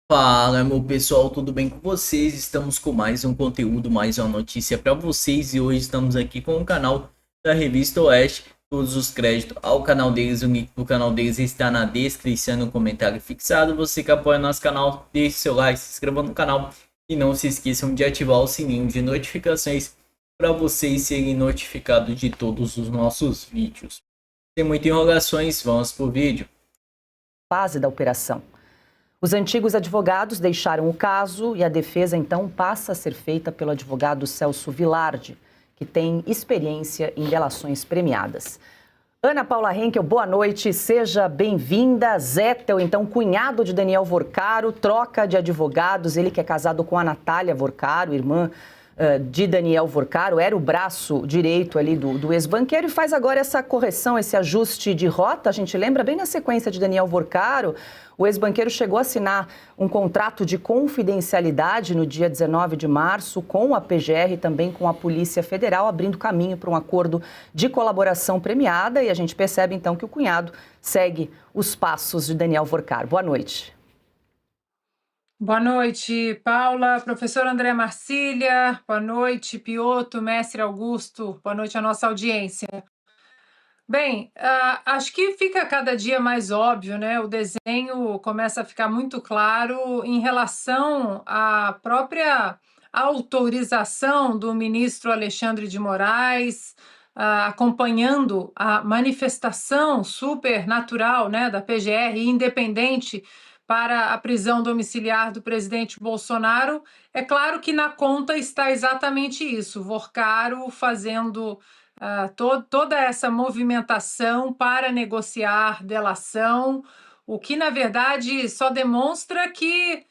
Fala, meu pessoal, tudo bem com vocês? Estamos com mais um conteúdo, mais uma notícia para vocês e hoje estamos aqui com o canal da Revista Oeste. Todos os créditos ao canal deles, o link do canal deles está na descrição, no comentário fixado. Você que apoia nosso canal, deixe seu like, se inscreva no canal e não se esqueçam de ativar o sininho de notificações para vocês serem notificados de todos os nossos vídeos. Sem muitas enrolações, vamos pro vídeo. Fase da operação. Os antigos advogados deixaram o caso e a defesa então passa a ser feita pelo advogado Celso Vilardi, que tem experiência em delações premiadas. Ana Paula Henkel, boa noite, seja bem-vinda. Zettel, então cunhado de Daniel Vorcaro, troca de advogados, ele que é casado com a Natália Vorcaro, irmã de Daniel Vorcaro, era o braço direito ali do ex-banqueiro e faz agora essa correção, esse ajuste de rota. A gente lembra bem na sequência de Daniel Vorcaro, o ex-banqueiro chegou a assinar um contrato de confidencialidade no dia 19 de março com a PGR e também com a Polícia Federal, abrindo caminho para um acordo de colaboração premiada, e a gente percebe então que o cunhado segue os passos de Daniel Vorcaro. Boa noite. Boa noite, Paula, professor André Marcília, boa noite, Piotto, mestre Augusto, boa noite à nossa audiência. Bem, acho que fica cada dia mais óbvio, né? O desenho começa a ficar muito claro em relação à própria autorização do ministro Alexandre de Moraes, acompanhando a manifestação supernatural, né, da PGR, independente, para a prisão domiciliar do presidente Bolsonaro. É claro que na conta está exatamente isso, Vorcaro fazendo toda essa movimentação para negociar delação, o que, na verdade, só demonstra que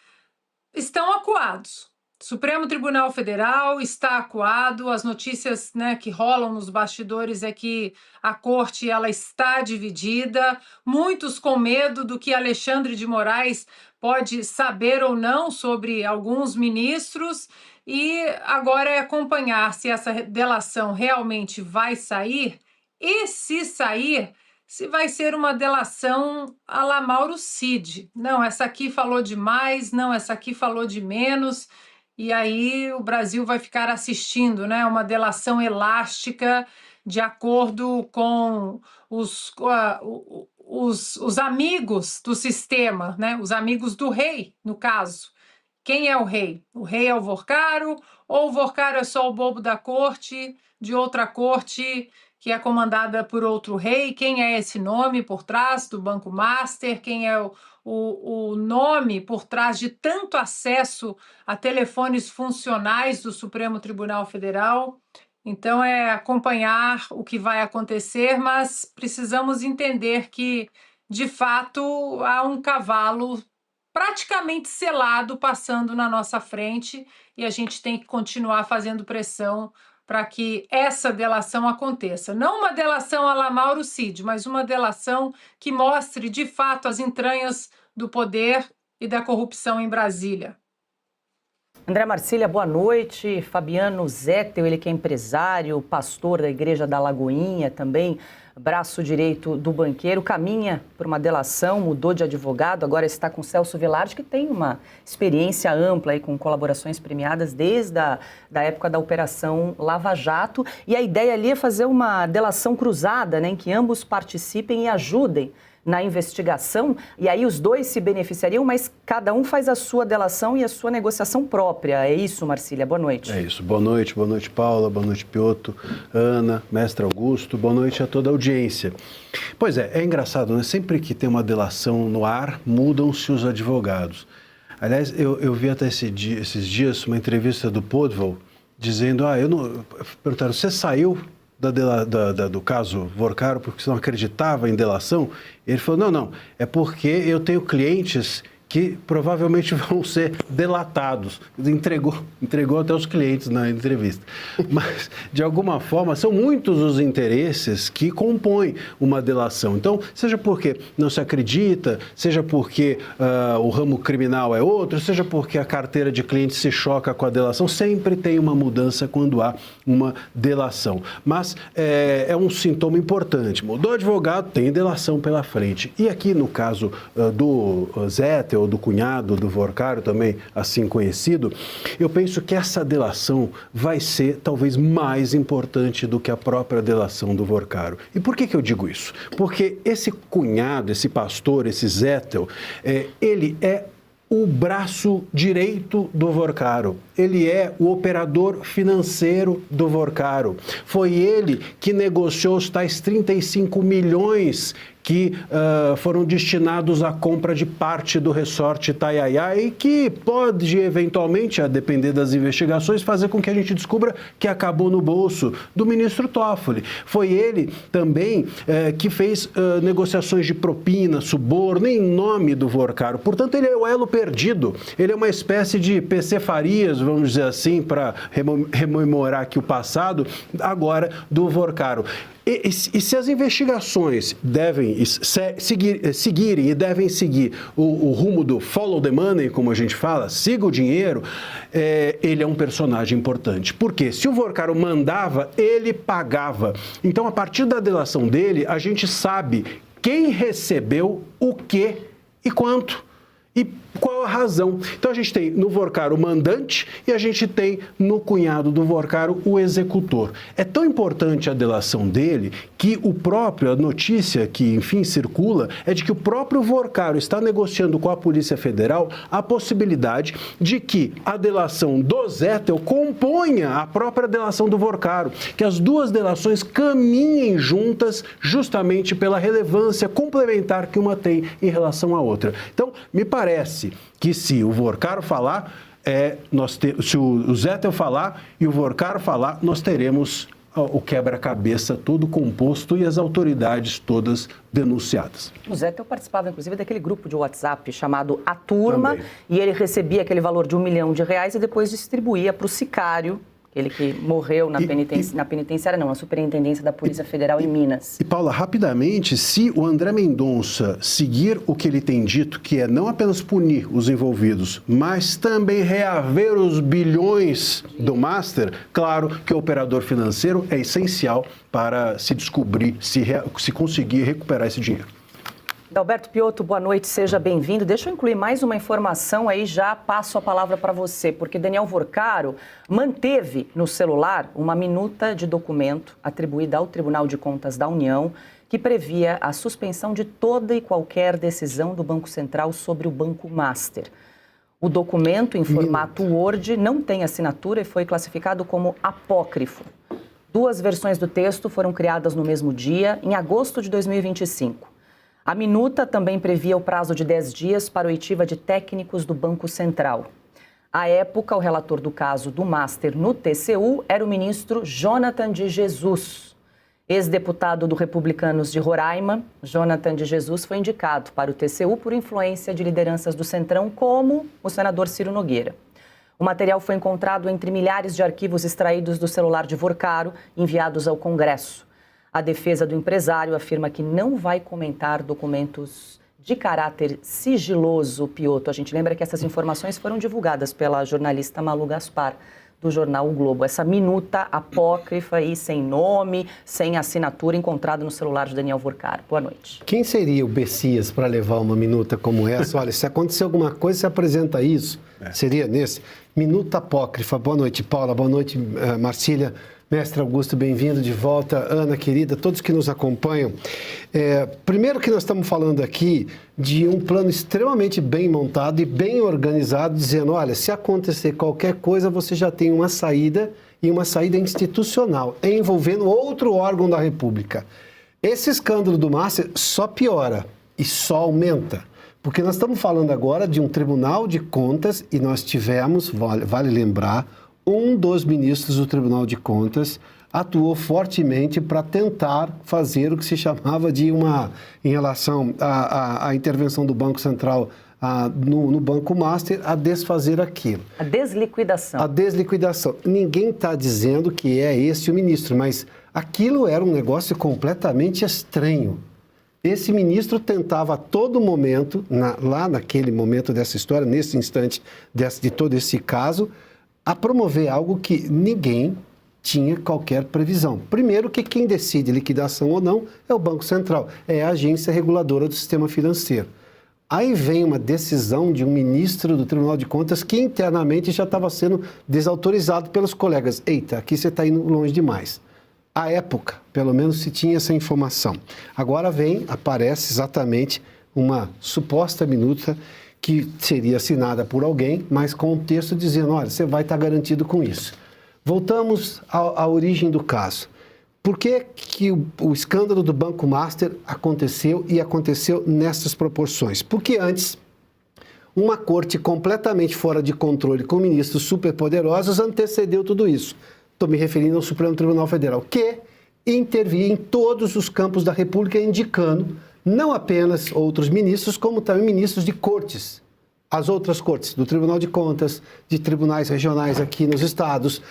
estão acuados. O Supremo Tribunal Federal está acuado, as notícias, né, que rolam nos bastidores é que a corte ela está dividida, muitos com medo do que Alexandre de Moraes pode saber ou não sobre alguns ministros, e agora é acompanhar se essa delação realmente vai sair, e se sair, se vai ser uma delação à la Mauro Cid. Não, essa aqui falou demais, não, essa aqui falou de menos, e aí o Brasil vai ficar assistindo, né, uma delação elástica de acordo com os amigos do sistema, né, os amigos do rei, no caso. Quem é o rei? O rei é o Vorcaro, ou o Vorcaro é só o bobo da corte, de outra corte que é comandada por outro rei? Quem é esse nome por trás do Banco Master? Quem é o nome por trás de tanto acesso a telefones funcionais do Supremo Tribunal Federal? Então, é acompanhar o que vai acontecer, mas precisamos entender que, de fato, há um cavalo praticamente selado passando na nossa frente e a gente tem que continuar fazendo pressão para que essa delação aconteça. Não uma delação à la Mauro Cid, mas uma delação que mostre, de fato, as entranhas do poder e da corrupção em Brasília. André Marcília, boa noite. Fabiano Zettel, ele que é empresário, pastor da Igreja da Lagoinha, também braço direito do banqueiro, caminha por uma delação, mudou de advogado, agora está com Celso Vilardi, que tem uma experiência ampla aí, com colaborações premiadas desde da época da Operação Lava Jato. E a ideia ali é fazer uma delação cruzada, né, em que ambos participem e ajudem na investigação, e aí os dois se beneficiariam, mas cada um faz a sua delação e a sua negociação própria. É isso, Marcília? Boa noite. É isso. Boa noite, Paula, boa noite, Piotto, Ana, mestre Augusto, boa noite a toda a audiência. Pois é engraçado, né? Sempre que tem uma delação no ar, mudam-se os advogados. Aliás, eu vi até esses dias uma entrevista do Podval dizendo, perguntaram, você saiu do caso Vorcaro porque você não acreditava em delação? Ele falou, não, é porque eu tenho clientes que provavelmente vão ser delatados. Entregou até os clientes na entrevista. Mas, de alguma forma, são muitos os interesses que compõem uma delação. Então, seja porque não se acredita, seja porque o ramo criminal é outro, seja porque a carteira de clientes se choca com a delação, sempre tem uma mudança quando há uma delação. Mas é um sintoma importante. Mudou advogado, tem delação pela frente. E aqui, no caso do Zettel, ou do cunhado do Vorcaro, também assim conhecido, eu penso que essa delação vai ser talvez mais importante do que a própria delação do Vorcaro. E por que eu digo isso? Porque esse cunhado, esse pastor, esse Zettel, ele é o braço direito do Vorcaro. Ele é o operador financeiro do Vorcaro. Foi ele que negociou os tais 35 milhões que foram destinados à compra de parte do resort Itaiaia e que pode, eventualmente, a depender das investigações, fazer com que a gente descubra que acabou no bolso do ministro Toffoli. Foi ele também que fez negociações de propina, suborno, em nome do Vorcaro. Portanto, ele é o elo perdido. Ele é uma espécie de PC Farias, vamos dizer assim, para rememorar aqui o passado, agora do Vorcaro. E se as investigações devem seguirem e devem seguir o rumo do follow the money, como a gente fala, siga o dinheiro, ele é um personagem importante. Porque se o Vorcaro mandava, ele pagava. Então, a partir da delação dele, a gente sabe quem recebeu o que e quanto. E qual a razão? Então, a gente tem no Vorcaro o mandante e a gente tem no cunhado do Vorcaro o executor. É tão importante a delação dele que a notícia que, enfim, circula é de que o próprio Vorcaro está negociando com a Polícia Federal a possibilidade de que a delação do Zettel componha a própria delação do Vorcaro, que as duas delações caminhem juntas justamente pela relevância complementar que uma tem em relação à outra. Então, me parece que se o Vorcaro falar, se o Zettel falar e o Vorcaro falar, nós teremos o quebra-cabeça todo composto e as autoridades todas denunciadas. O Zettel participava, inclusive, daquele grupo de WhatsApp chamado A Turma, também. E ele recebia aquele valor de R$1 milhão e depois distribuía para o sicário, ele que morreu na penitenciária, não, na Superintendência da Polícia Federal em Minas. E, Paula, rapidamente, se o André Mendonça seguir o que ele tem dito, que é não apenas punir os envolvidos, mas também reaver os bilhões do Master, claro que o operador financeiro é essencial para se descobrir, se conseguir recuperar esse dinheiro. Alberto Piotto, boa noite, seja bem-vindo. Deixa eu incluir mais uma informação aí, já passo a palavra para você, porque Daniel Vorcaro manteve no celular uma minuta de documento atribuída ao Tribunal de Contas da União, que previa a suspensão de toda e qualquer decisão do Banco Central sobre o Banco Master. O documento, em formato Word, não tem assinatura e foi classificado como apócrifo. 2 versões do texto foram criadas no mesmo dia, em agosto de 2025. A minuta também previa o prazo de 10 dias para oitiva de técnicos do Banco Central. À época, o relator do caso do Master no TCU era o ministro Jonathan de Jesus. Ex-deputado do Republicanos de Roraima, Jonathan de Jesus foi indicado para o TCU por influência de lideranças do Centrão, como o senador Ciro Nogueira. O material foi encontrado entre milhares de arquivos extraídos do celular de Vorcaro, enviados ao Congresso. A defesa do empresário afirma que não vai comentar documentos de caráter sigiloso, Piotto. A gente lembra que essas informações foram divulgadas pela jornalista Malu Gaspar, do jornal O Globo. Essa minuta apócrifa e sem nome, sem assinatura, encontrada no celular de Daniel Vorcaro. Boa noite. Quem seria o Bessias para levar uma minuta como essa? Olha, se acontecer alguma coisa, você apresenta isso. Seria nesse. Minuta apócrifa. Boa noite, Paula. Boa noite, Marcília. Mestre Augusto, bem-vindo de volta. Ana, querida, todos que nos acompanham. Primeiro que nós estamos falando aqui de um plano extremamente bem montado e bem organizado, dizendo, olha, se acontecer qualquer coisa, você já tem uma saída, e uma saída institucional, envolvendo outro órgão da República. Esse escândalo do Master só piora e só aumenta, porque nós estamos falando agora de um Tribunal de Contas e nós tivemos, vale lembrar, um dos ministros do Tribunal de Contas atuou fortemente para tentar fazer o que se chamava de em relação à intervenção do Banco Central no Banco Master, a desfazer aquilo. A desliquidação. A desliquidação. Ninguém está dizendo que é esse o ministro, mas aquilo era um negócio completamente estranho. Esse ministro tentava a todo momento, lá naquele momento dessa história, nesse instante de todo esse caso, a promover algo que ninguém tinha qualquer previsão. Primeiro que quem decide liquidação ou não é o Banco Central, é a agência reguladora do sistema financeiro. Aí vem uma decisão de um ministro do Tribunal de Contas que internamente já estava sendo desautorizado pelos colegas. Eita, aqui você está indo longe demais. À época, pelo menos, se tinha essa informação. Agora aparece exatamente uma suposta minuta que seria assinada por alguém, mas com um texto dizendo, olha, você vai estar garantido com isso. Voltamos à origem do caso. Por que o escândalo do Banco Master aconteceu e aconteceu nessas proporções? Porque antes, uma corte completamente fora de controle com ministros superpoderosos antecedeu tudo isso. Estou me referindo ao Supremo Tribunal Federal, que intervia em todos os campos da República, indicando não apenas outros ministros, como também ministros de cortes. As outras cortes, do Tribunal de Contas, de tribunais regionais aqui nos estados,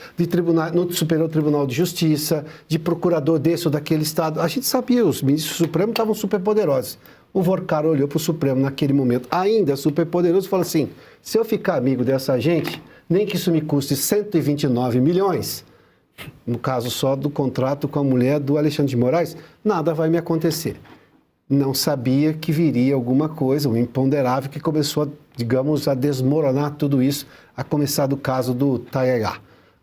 no Superior Tribunal de Justiça, de procurador desse ou daquele estado. A gente sabia, os ministros do Supremo estavam superpoderosos. O Vorcar olhou para o Supremo naquele momento, ainda superpoderoso, e falou assim, se eu ficar amigo dessa gente, nem que isso me custe 129 milhões, no caso só do contrato com a mulher do Alexandre de Moraes, nada vai me acontecer. Não sabia que viria alguma coisa, um imponderável que começou, digamos, a desmoronar tudo isso, a começar do caso do Taiaiá,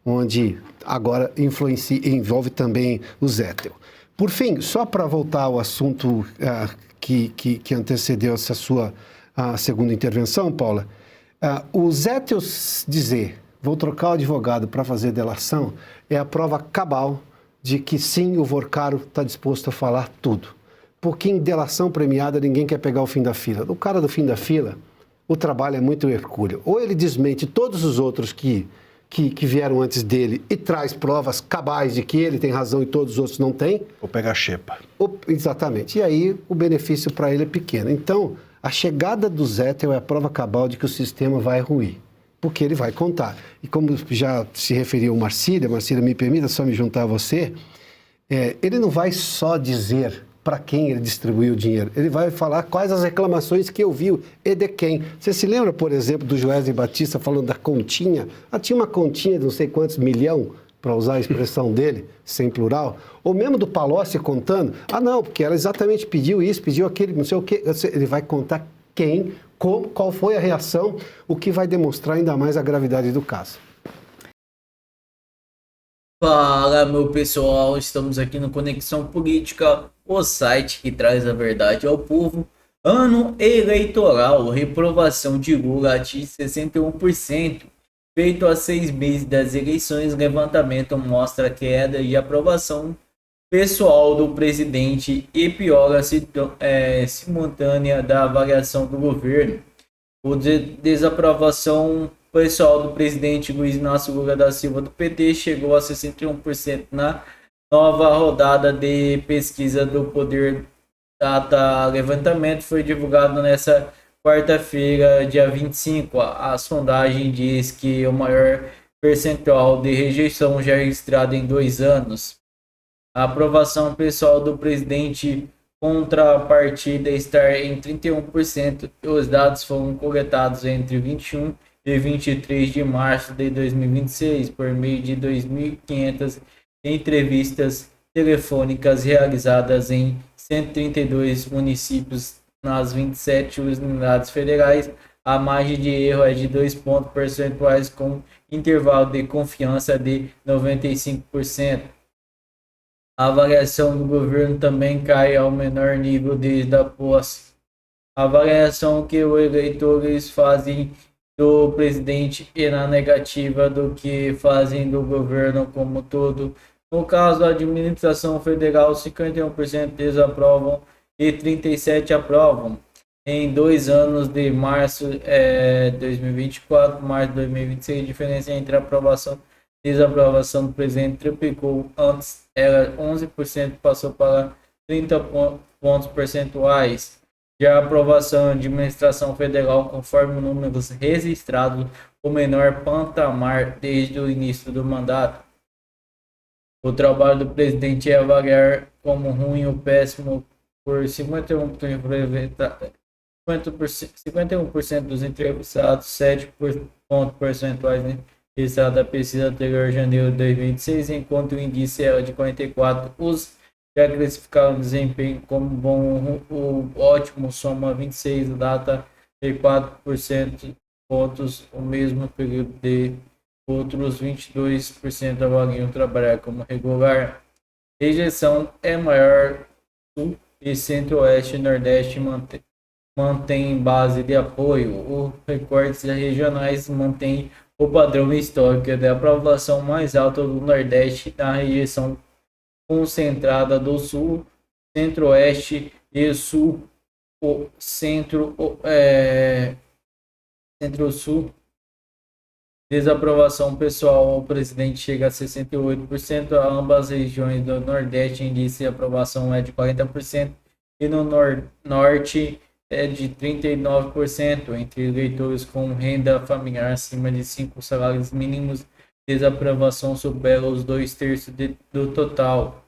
onde agora envolve também o Zettel. Por fim, só para voltar ao assunto que antecedeu essa sua segunda intervenção, Paula, o Zettel dizer, vou trocar o advogado para fazer delação, é a prova cabal de que sim, o Vorcaro está disposto a falar tudo. Porque em delação premiada ninguém quer pegar o fim da fila. O cara do fim da fila, o trabalho é muito hercúleo. Ou ele desmente todos os outros que vieram antes dele e traz provas cabais de que ele tem razão e todos os outros não têm. Ou pega a xepa. Exatamente. E aí o benefício para ele é pequeno. Então, a chegada do Zettel é a prova cabal de que o sistema vai ruir. Porque ele vai contar. E como já se referiu Marcília, me permita só me juntar a você, ele não vai só dizer para quem ele distribuiu o dinheiro. Ele vai falar quais as reclamações que ouviu e de quem. Você se lembra, por exemplo, do Joesley Batista falando da continha? Tinha uma continha de não sei quantos milhão, para usar a expressão dele, sem plural. Ou mesmo do Palocci contando, não, porque ela exatamente pediu isso, pediu aquele, não sei o quê. Ele vai contar quem, como, qual foi a reação, o que vai demonstrar ainda mais a gravidade do caso. Fala, meu pessoal, estamos aqui no Conexão Política, o site que traz a verdade ao povo. Ano eleitoral, reprovação de Lula atinge 61%. Feito a 6 meses das eleições, levantamento mostra queda de aprovação pessoal do presidente e piora simultânea da avaliação do governo. O desaprovação pessoal do presidente Luiz Inácio Lula da Silva do PT chegou a 61% na nova rodada de pesquisa do Poder Data Levantamento. Foi divulgado nessa quarta-feira, dia 25. A sondagem diz que o maior percentual de rejeição já registrado em 2 anos. A aprovação pessoal do presidente contrapartida está em 31%. Os dados foram coletados entre 21 e 23 de março de 2026 por meio de 2.500 entrevistas telefônicas realizadas em 132 municípios nas 27 unidades federais. A margem de erro é de 2 pontos percentuais com intervalo de confiança de 95%. A avaliação do governo também cai ao menor nível desde a posse. A avaliação que os eleitores fazem do presidente e na negativa do que fazem do governo como todo. No caso da administração federal, 51% desaprovam e 37% aprovam. Em 2 anos, de março de 2024 março de 2026, a diferença entre aprovação e desaprovação do presidente triplicou. Antes era 11%, passou para 30 pontos percentuais. Já a aprovação da administração federal, conforme números registrados, o menor patamar desde o início do mandato. O trabalho do presidente é avaliar como ruim ou péssimo por 51% dos entrevistados, 7 pontos percentuais, né? Registrado da pesquisa anterior, janeiro de 2026, enquanto o índice era de 44%. Os Já classificaram o desempenho como bom ou ótimo, soma 26, data e 4% pontos, o mesmo período de outros 22% avaliam trabalhar como regular. Rejeição é maior sul e centro-oeste e nordeste mantém base de apoio. Os recortes regionais mantêm o padrão histórico de aprovação mais alta do nordeste na rejeição concentrada do sul, centro-oeste e sul, o centro-sul. Desaprovação pessoal ao presidente chega a 68%, a ambas as regiões do Nordeste índice de aprovação é de 40% e no Norte é de 39%. Entre eleitores com renda familiar acima de 5 salários mínimos, desaprovação supera os 2/3 do total.